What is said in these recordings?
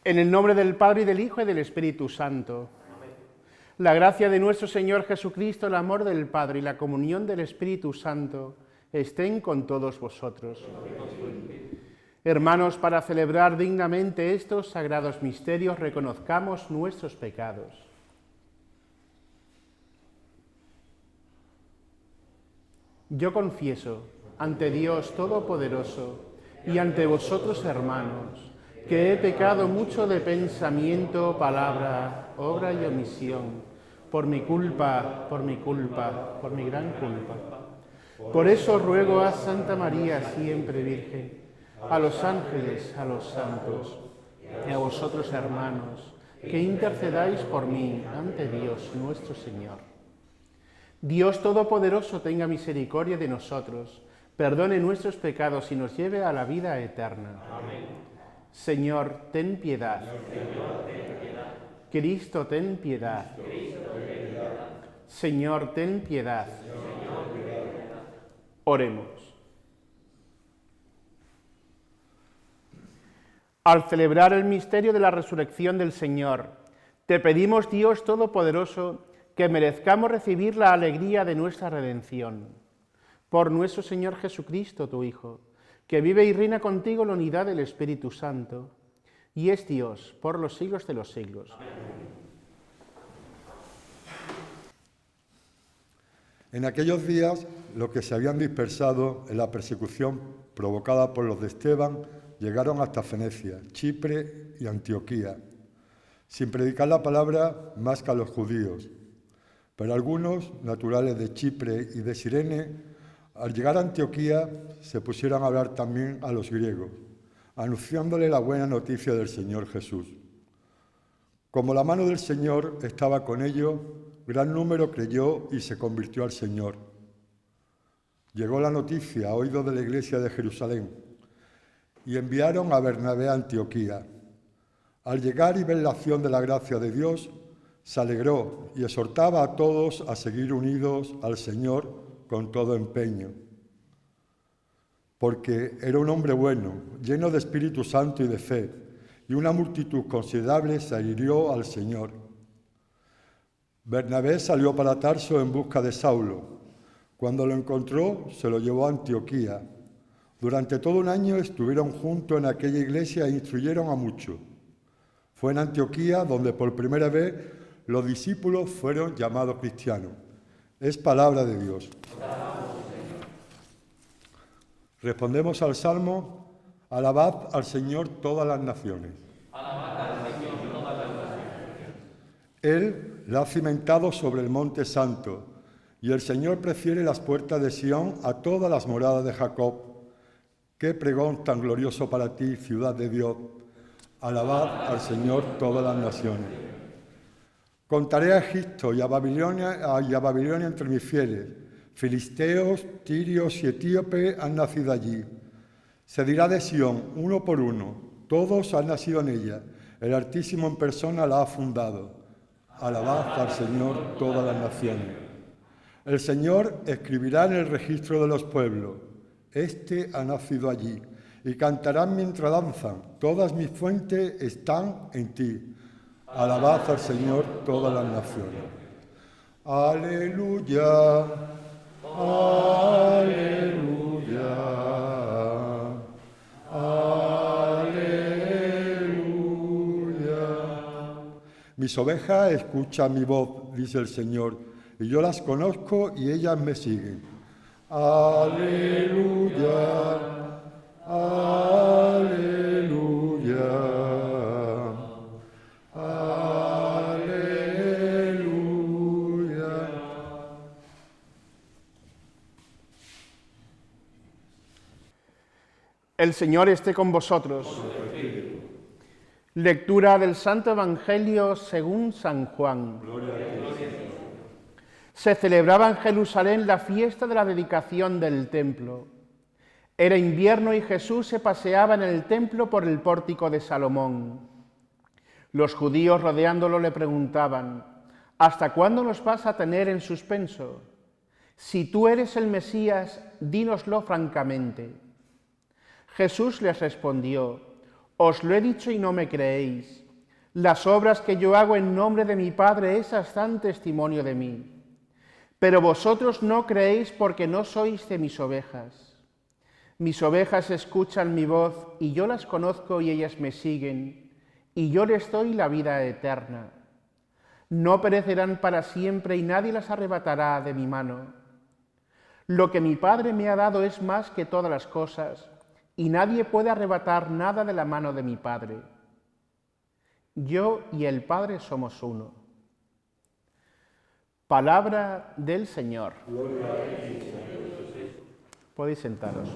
En el nombre del Padre, y del Hijo, y del Espíritu Santo. Amén. La gracia de nuestro Señor Jesucristo, el amor del Padre y la comunión del Espíritu Santo estén con todos vosotros. Hermanos, para celebrar dignamente estos sagrados misterios, reconozcamos nuestros pecados. Yo confieso ante Dios Todopoderoso y ante vosotros, hermanos, que he pecado mucho de pensamiento, palabra, obra y omisión, por mi culpa, por mi gran culpa. Por eso ruego a Santa María, siempre Virgen, a los ángeles, a los santos, y a vosotros, hermanos, que intercedáis por mí ante Dios nuestro Señor. Dios Todopoderoso tenga misericordia de nosotros, perdone nuestros pecados y nos lleve a la vida eterna. Amén. Señor, ten piedad. Cristo, ten piedad. Señor, ten piedad. Oremos. Al celebrar el misterio de la resurrección del Señor, te pedimos, Dios Todopoderoso, que merezcamos recibir la alegría de nuestra redención. Por nuestro Señor Jesucristo, tu Hijo, que vive y reina contigo en la unidad del Espíritu Santo, y es Dios por los siglos de los siglos. Amén. En aquellos días, los que se habían dispersado en la persecución provocada por los de Esteban llegaron hasta Fenecia, Chipre y Antioquía, sin predicar la palabra más que a los judíos. Pero algunos, naturales de Chipre y de Cirene, al llegar a Antioquía, se pusieron a hablar también a los griegos, anunciándole la buena noticia del Señor Jesús. Como la mano del Señor estaba con ellos, gran número creyó y se convirtió al Señor. Llegó la noticia a oídos de la iglesia de Jerusalén y enviaron a Bernabé a Antioquía. Al llegar y ver la acción de la gracia de Dios, se alegró y exhortaba a todos a seguir unidos al Señor con todo empeño, porque era un hombre bueno, lleno de Espíritu Santo y de fe, y una multitud considerable se adhirió al Señor. Bernabé salió para Tarso en busca de Saulo. Cuando lo encontró, se lo llevó a Antioquía. Durante todo un año estuvieron juntos en aquella iglesia e instruyeron a muchos. Fue en Antioquía donde por primera vez los discípulos fueron llamados cristianos. Es palabra de Dios. Respondemos al Salmo: alabad al Señor todas las naciones. Alabad al Señor todas las naciones. Él la ha cimentado sobre el monte santo, y el Señor prefiere las puertas de Sión a todas las moradas de Jacob. Qué pregón tan glorioso para ti, ciudad de Dios. Alabad al Señor todas las naciones. Contaré a Egipto y a Babilonia entre mis fieles. Filisteos, tirios y etíopes han nacido allí. Se dirá de Sión, uno por uno, todos han nacido en ella. El Altísimo en persona la ha fundado. Alabad al Señor todas las naciones. El Señor escribirá en el registro de los pueblos: este ha nacido allí, y cantarán mientras danzan: todas mis fuentes están en ti. Alabad al Señor todas las naciones. Aleluya, aleluya, aleluya. Mis ovejas escuchan mi voz, dice el Señor, y yo las conozco y ellas me siguen. Aleluya, aleluya. El Señor esté con vosotros. Lectura del Santo Evangelio según San Juan. Se celebraba en Jerusalén la fiesta de la dedicación del templo. Era invierno y Jesús se paseaba en el templo por el pórtico de Salomón. Los judíos rodeándolo le preguntaban: ¿hasta cuándo nos vas a tener en suspenso? Si tú eres el Mesías, dínoslo francamente. Jesús les respondió: os lo he dicho y no me creéis. Las obras que yo hago en nombre de mi Padre, esas dan testimonio de mí. Pero vosotros no creéis porque no sois de mis ovejas. Mis ovejas escuchan mi voz y yo las conozco y ellas me siguen, y yo les doy la vida eterna. No perecerán para siempre y nadie las arrebatará de mi mano. Lo que mi Padre me ha dado es más que todas las cosas, y nadie puede arrebatar nada de la mano de mi Padre. Yo y el Padre somos uno. Palabra del Señor. Podéis sentaros.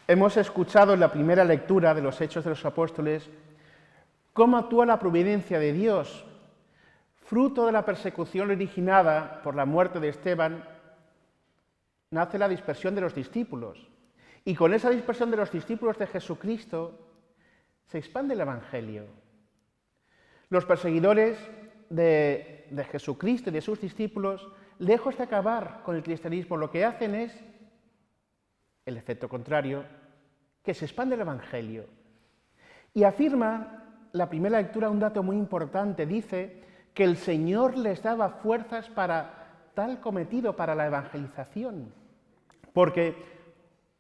Hemos escuchado en la primera lectura de los Hechos de los Apóstoles cómo actúa la providencia de Dios. Fruto de la persecución originada por la muerte de Esteban, nace la dispersión de los discípulos. Y con esa dispersión de los discípulos de Jesucristo se expande el Evangelio. Los perseguidores de Jesucristo y de sus discípulos, lejos de acabar con el cristianismo, lo que hacen es el efecto contrario, que se expande el Evangelio. Y afirma la primera lectura un dato muy importante. Dice que el Señor les daba fuerzas para tal cometido, para la evangelización. Porque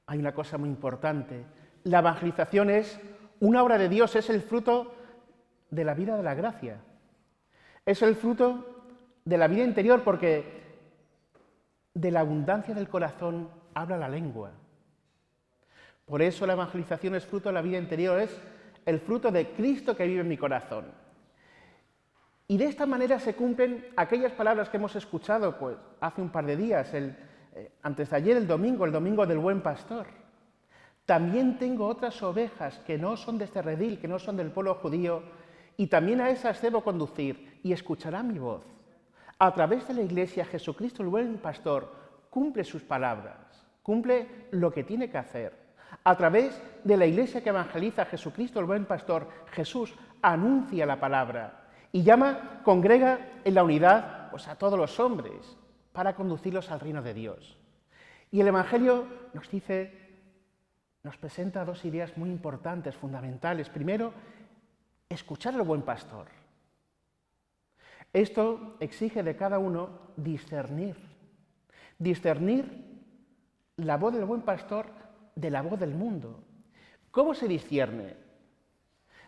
hay una cosa muy importante: la evangelización es una obra de Dios, es el fruto de la vida de la gracia. Es el fruto de la vida interior, porque de la abundancia del corazón habla la lengua. Por eso la evangelización es fruto de la vida interior, es el fruto de Cristo que vive en mi corazón. Y de esta manera se cumplen aquellas palabras que hemos escuchado pues, hace un par de días, antes de ayer, el domingo del buen pastor. También tengo otras ovejas que no son de este redil, que no son del pueblo judío, y también a esas debo conducir, y escucharán mi voz. A través de la Iglesia, Jesucristo, el buen pastor, cumple sus palabras, cumple lo que tiene que hacer. A través de la Iglesia que evangeliza, Jesucristo, el buen pastor, Jesús anuncia la palabra y congrega en la unidad pues, a todos los hombres para conducirlos al reino de Dios. Y el Evangelio nos presenta dos ideas muy importantes, fundamentales. Primero, escuchar al buen pastor. Esto exige de cada uno discernir la voz del buen pastor de la voz del mundo. ¿Cómo se discierne?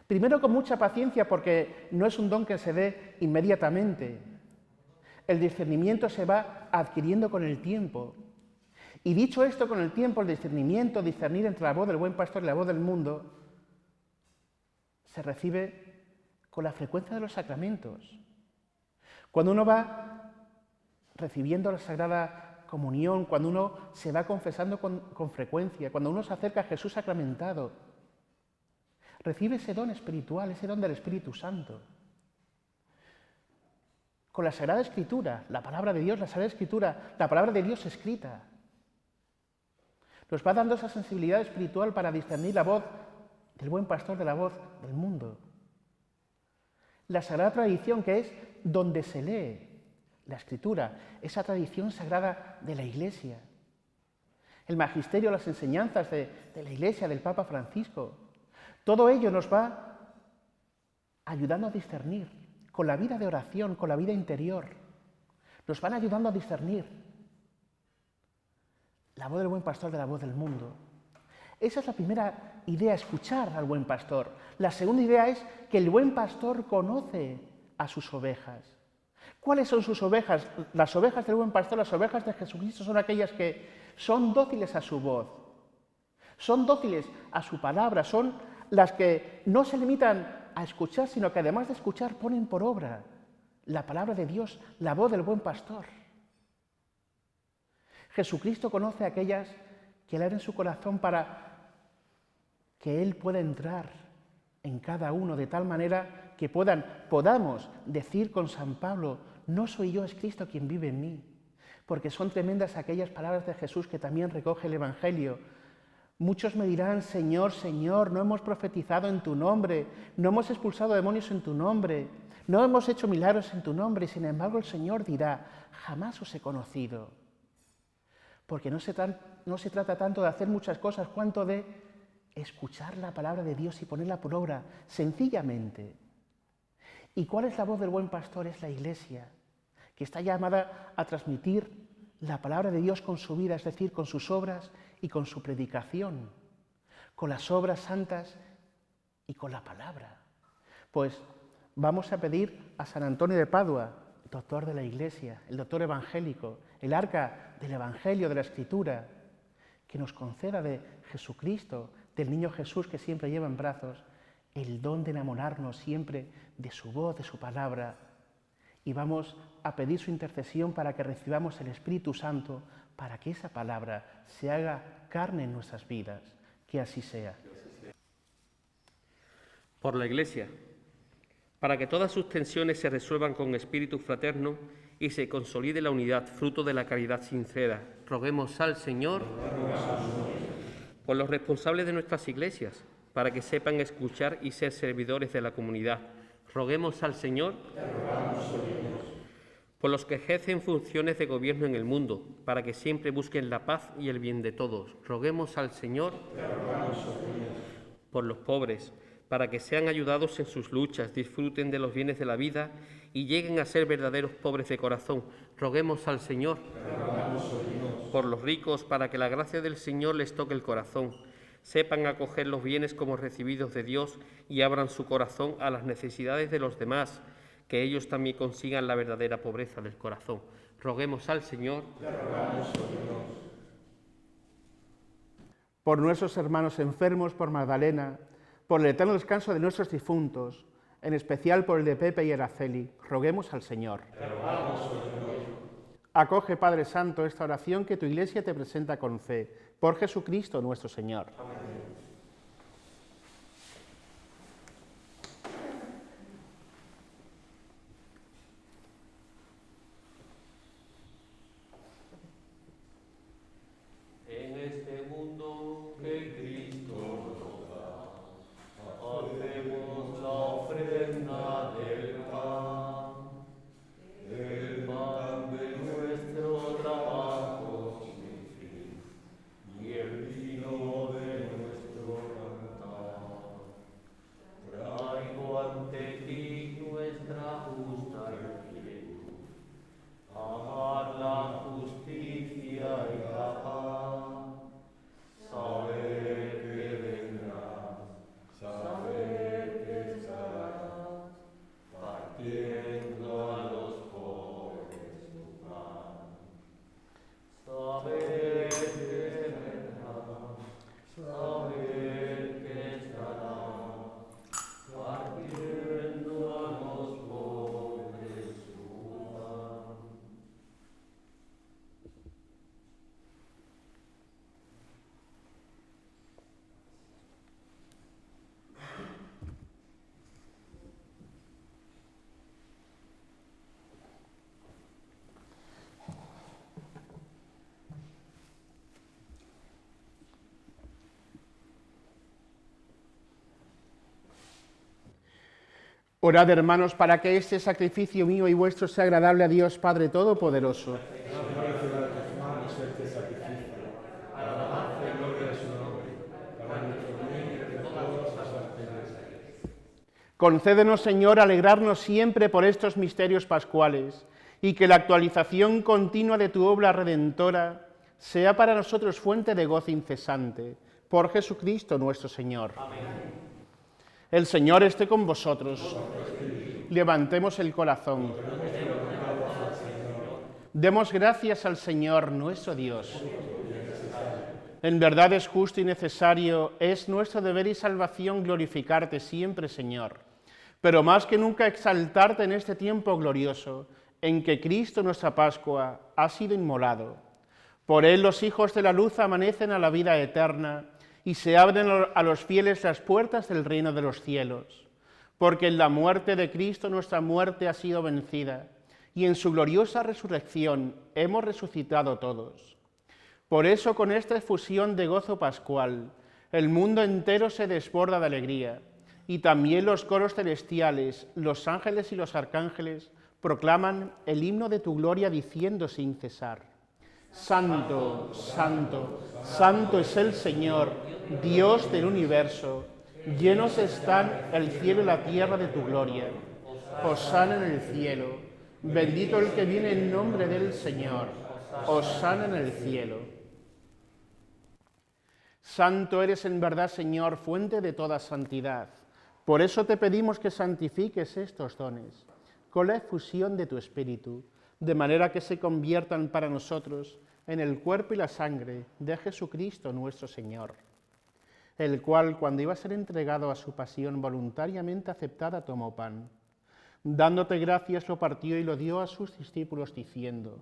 Primero, con mucha paciencia, porque no es un don que se dé inmediatamente. El discernimiento se va adquiriendo con el tiempo. Y dicho esto, con el tiempo, el discernir entre la voz del buen pastor y la voz del mundo, se recibe con la frecuencia de los sacramentos. Cuando uno va recibiendo la Sagrada Comunión, cuando uno se va confesando con frecuencia, cuando uno se acerca a Jesús sacramentado, recibe ese don espiritual, ese don del Espíritu Santo. Con la Sagrada Escritura, la palabra de Dios, la Sagrada Escritura, la palabra de Dios escrita, nos va dando esa sensibilidad espiritual para discernir la voz del buen pastor de la voz del mundo. La Sagrada Tradición, que es donde se lee la Escritura, esa tradición sagrada de la Iglesia. El magisterio, las enseñanzas de la Iglesia, del Papa Francisco. Todo ello nos va ayudando a discernir, con la vida de oración, con la vida interior. Nos van ayudando a discernir la voz del buen pastor de la voz del mundo. Esa es la primera idea, escuchar al buen pastor. La segunda idea es que el buen pastor conoce a sus ovejas. ¿Cuáles son sus ovejas? Las ovejas del buen pastor, las ovejas de Jesucristo son aquellas que son dóciles a su voz, son dóciles a su palabra, son las que no se limitan a escuchar, sino que además de escuchar ponen por obra la palabra de Dios, la voz del buen pastor. Jesucristo conoce a aquellas que le abren su corazón para que Él pueda entrar en cada uno de tal manera que podamos decir con San Pablo, no soy yo, es Cristo quien vive en mí. Porque son tremendas aquellas palabras de Jesús que también recoge el Evangelio. Muchos me dirán, Señor, Señor, no hemos profetizado en tu nombre, no hemos expulsado demonios en tu nombre, no hemos hecho milagros en tu nombre, y sin embargo el Señor dirá, jamás os he conocido. Porque no se trata tanto de hacer muchas cosas, cuanto de escuchar la palabra de Dios y ponerla por obra, sencillamente. ¿Y cuál es la voz del buen pastor? Es la Iglesia, que está llamada a transmitir la palabra de Dios con su vida, es decir, con sus obras y con su predicación, con las obras santas y con la palabra. Pues vamos a pedir a San Antonio de Padua, doctor de la Iglesia, el doctor evangélico, el arca del Evangelio, de la Escritura, que nos conceda de Jesucristo, del niño Jesús que siempre lleva en brazos, el don de enamorarnos siempre de su voz, de su palabra. Y vamos a pedir su intercesión para que recibamos el Espíritu Santo, para que esa palabra se haga carne en nuestras vidas. Que así sea. Por la Iglesia, para que todas sus tensiones se resuelvan con espíritu fraterno y se consolide la unidad, fruto de la caridad sincera. Roguemos al Señor. Por los responsables de nuestras iglesias, para que sepan escuchar y ser servidores de la comunidad. Roguemos al Señor. Por los que ejercen funciones de gobierno en el mundo, para que siempre busquen la paz y el bien de todos. Roguemos al Señor. Por los pobres, para que sean ayudados en sus luchas, disfruten de los bienes de la vida y lleguen a ser verdaderos pobres de corazón. Roguemos al Señor. Por los ricos, para que la gracia del Señor les toque el corazón, sepan acoger los bienes como recibidos de Dios y abran su corazón a las necesidades de los demás, que ellos también consigan la verdadera pobreza del corazón. Roguemos al Señor. Por nuestros hermanos enfermos, por Magdalena, por el eterno descanso de nuestros difuntos, en especial por el de Pepe y Araceli, roguemos al Señor. Acoge, Padre Santo, esta oración que tu Iglesia te presenta con fe, por Jesucristo nuestro Señor. Amén. En este mundo que Cristo nos da, hacemos la ofrenda del pan de nuestro trabajo sin fin, y el vino de Orad, hermanos, para que este sacrificio mío y vuestro sea agradable a Dios Padre Todopoderoso. Concédenos, Señor, alegrarnos siempre por estos misterios pascuales y que la actualización continua de tu obra redentora sea para nosotros fuente de gozo incesante. Por Jesucristo nuestro Señor. Amén. El Señor esté con vosotros. Levantemos el corazón. Demos gracias al Señor nuestro Dios. En verdad es justo y necesario, es nuestro deber y salvación glorificarte siempre, Señor, pero más que nunca exaltarte en este tiempo glorioso, en que Cristo, nuestra Pascua, ha sido inmolado. Por él los hijos de la luz amanecen a la vida eterna y se abren a los fieles las puertas del reino de los cielos. Porque en la muerte de Cristo nuestra muerte ha sido vencida y en su gloriosa resurrección hemos resucitado todos. Por eso, con esta efusión de gozo pascual, el mundo entero se desborda de alegría, y también los coros celestiales, los ángeles y los arcángeles proclaman el himno de tu gloria diciendo sin cesar: Santo, santo, santo es el Señor, Dios del universo, llenos están el cielo y la tierra de tu gloria. Hosana en el cielo, bendito el que viene en nombre del Señor, hosana en el cielo. Santo eres en verdad, Señor, fuente de toda santidad. Por eso te pedimos que santifiques estos dones con la efusión de tu Espíritu, de manera que se conviertan para nosotros en el cuerpo y la sangre de Jesucristo nuestro Señor, el cual, cuando iba a ser entregado a su pasión voluntariamente aceptada, tomó pan. Dándote gracias, lo partió y lo dio a sus discípulos, diciendo: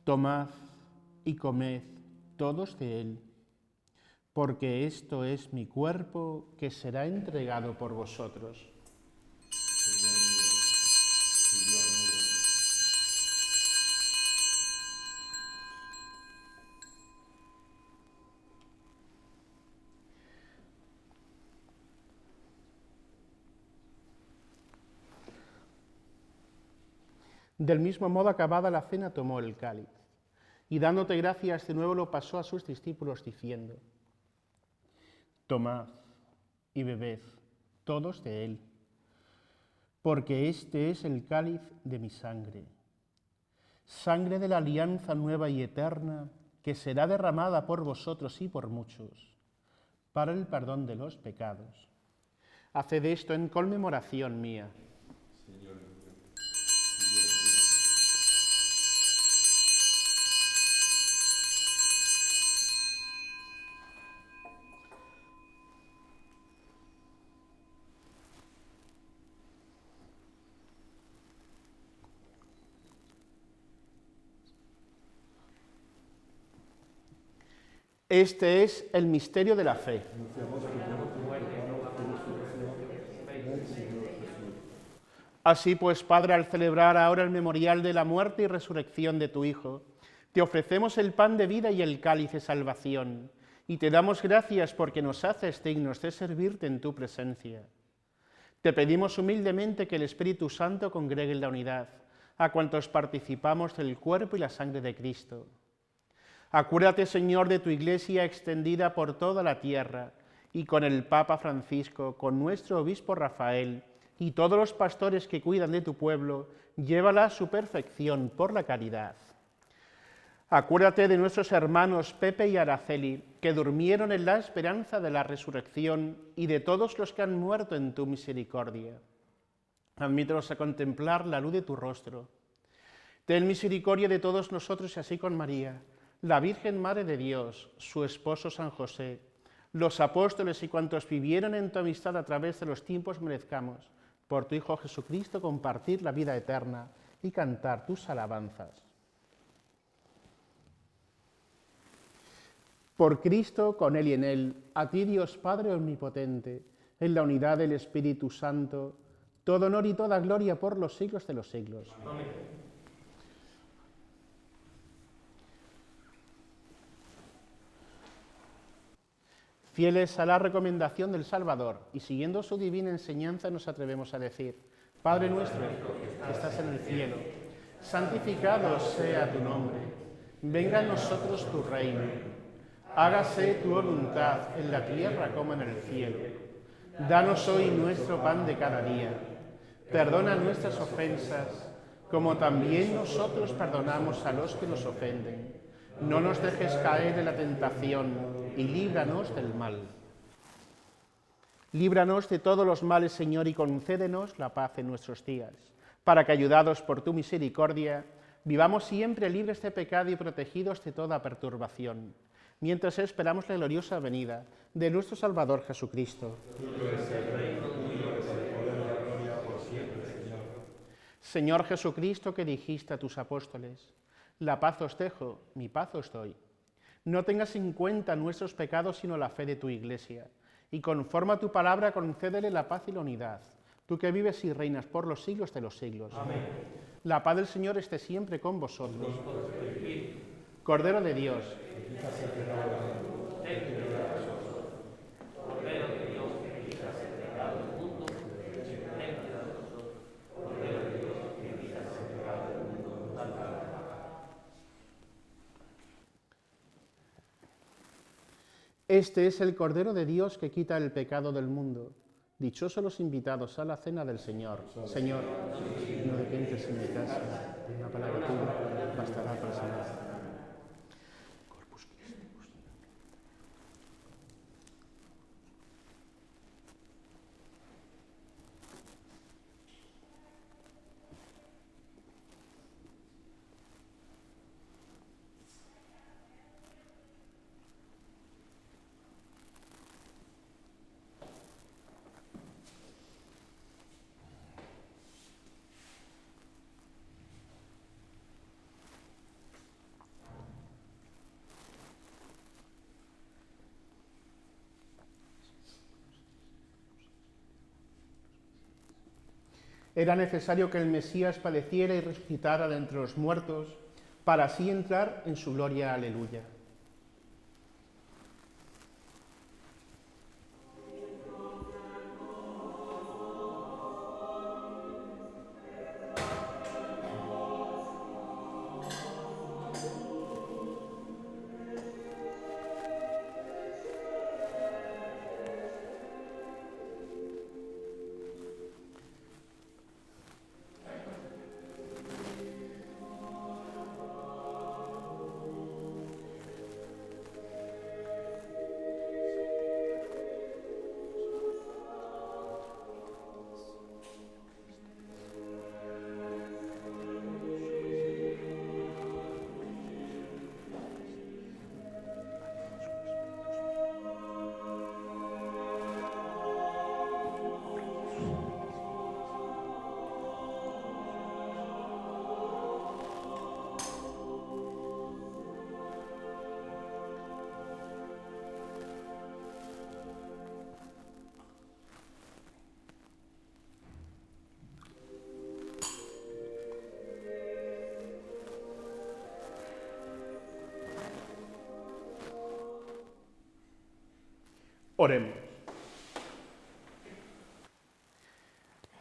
Tomad y comed todos de él, porque esto es mi cuerpo que será entregado por vosotros. Del mismo modo, acabada la cena, tomó el cáliz, y dándote gracias de nuevo lo pasó a sus discípulos, diciendo: Tomad y bebed todos de él, porque este es el cáliz de mi sangre, sangre de la alianza nueva y eterna, que será derramada por vosotros y por muchos, para el perdón de los pecados. Haced esto en conmemoración mía. Este es el misterio de la fe. Así pues, Padre, al celebrar ahora el memorial de la muerte y resurrección de tu Hijo, te ofrecemos el pan de vida y el cáliz de salvación, y te damos gracias porque nos haces dignos de servirte en tu presencia. Te pedimos humildemente que el Espíritu Santo congregue en la unidad a cuantos participamos del cuerpo y la sangre de Cristo. Acuérdate, Señor, de tu Iglesia extendida por toda la tierra, y con el Papa Francisco, con nuestro obispo Rafael, y todos los pastores que cuidan de tu pueblo, llévala a su perfección por la caridad. Acuérdate de nuestros hermanos Pepe y Araceli, que durmieron en la esperanza de la resurrección, y de todos los que han muerto en tu misericordia. Admítelos a contemplar la luz de tu rostro. Ten misericordia de todos nosotros y así con María, la Virgen Madre de Dios, su esposo San José, los apóstoles y cuantos vivieron en tu amistad a través de los tiempos, merezcamos, por tu Hijo Jesucristo, compartir la vida eterna y cantar tus alabanzas. Por Cristo, con Él y en Él, a ti, Dios Padre omnipotente, en la unidad del Espíritu Santo, todo honor y toda gloria por los siglos de los siglos. Amén. Fieles a la recomendación del Salvador y siguiendo su divina enseñanza nos atrevemos a decir: Padre nuestro, que estás en el cielo, santificado sea tu nombre. Venga a nosotros tu reino. Hágase tu voluntad en la tierra como en el cielo. Danos hoy nuestro pan de cada día. Perdona nuestras ofensas, como también nosotros perdonamos a los que nos ofenden. No nos dejes caer en la tentación y líbranos del mal. Líbranos de todos los males, Señor, y concédenos la paz en nuestros días, para que, ayudados por tu misericordia, vivamos siempre libres de pecado y protegidos de toda perturbación, mientras esperamos la gloriosa venida de nuestro Salvador Jesucristo. Señor Jesucristo, que dijiste a tus apóstoles: la paz os dejo, mi paz os doy. No tengas en cuenta nuestros pecados, sino la fe de tu Iglesia, y conforme a tu palabra concédele la paz y la unidad, tú que vives y reinas por los siglos de los siglos. Amén. La paz del Señor esté siempre con vosotros. Cordero de Dios, este es el Cordero de Dios que quita el pecado del mundo. Dichosos los invitados a la cena del Señor. Señor, no de que entres en mi casa, una palabra tuya bastará para sanar. Era necesario que el Mesías padeciera y resucitara de entre los muertos, para así entrar en su gloria. Aleluya. Oremos.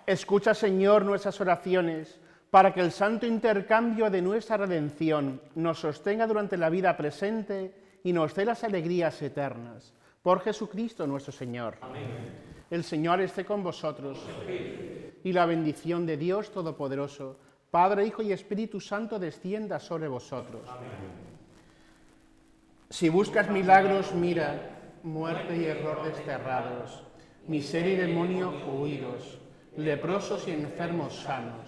Escucha, Señor, nuestras oraciones, para que el santo intercambio de nuestra redención nos sostenga durante la vida presente y nos dé las alegrías eternas. Por Jesucristo nuestro Señor. Amén. El Señor esté con vosotros. Y la bendición de Dios Todopoderoso, Padre, Hijo y Espíritu Santo, descienda sobre vosotros. Amén. Si buscas milagros, mira, muerte y error desterrados, miseria y demonio huidos, leprosos y enfermos sanos,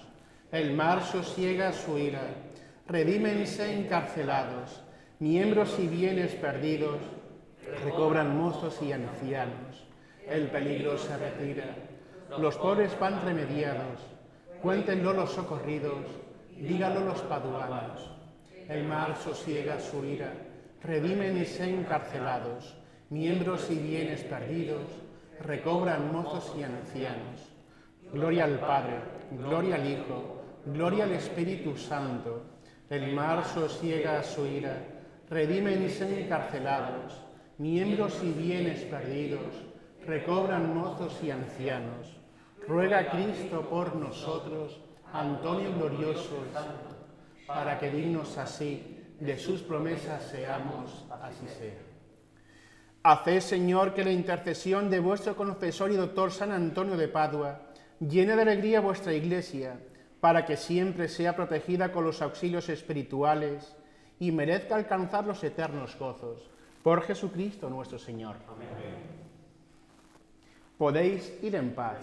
el mar sosiega su ira, redímense encarcelados, miembros y bienes perdidos, recobran mozos y ancianos, el peligro se retira, los pobres van remediados, cuéntenlo los socorridos, díganlo los paduanos, el mar sosiega su ira, redímense encarcelados, miembros y bienes perdidos, recobran mozos y ancianos. Gloria al Padre, gloria al Hijo, gloria al Espíritu Santo. El mar sosiega su ira, redímense encarcelados, miembros y bienes perdidos, recobran mozos y ancianos. Ruega Cristo por nosotros, Antonio glorioso, para que dignos así de sus promesas seamos, así sea. Haced, Señor, que la intercesión de vuestro confesor y doctor San Antonio de Padua llene de alegría vuestra Iglesia, para que siempre sea protegida con los auxilios espirituales y merezca alcanzar los eternos gozos. Por Jesucristo nuestro Señor. Amén. Podéis ir en paz.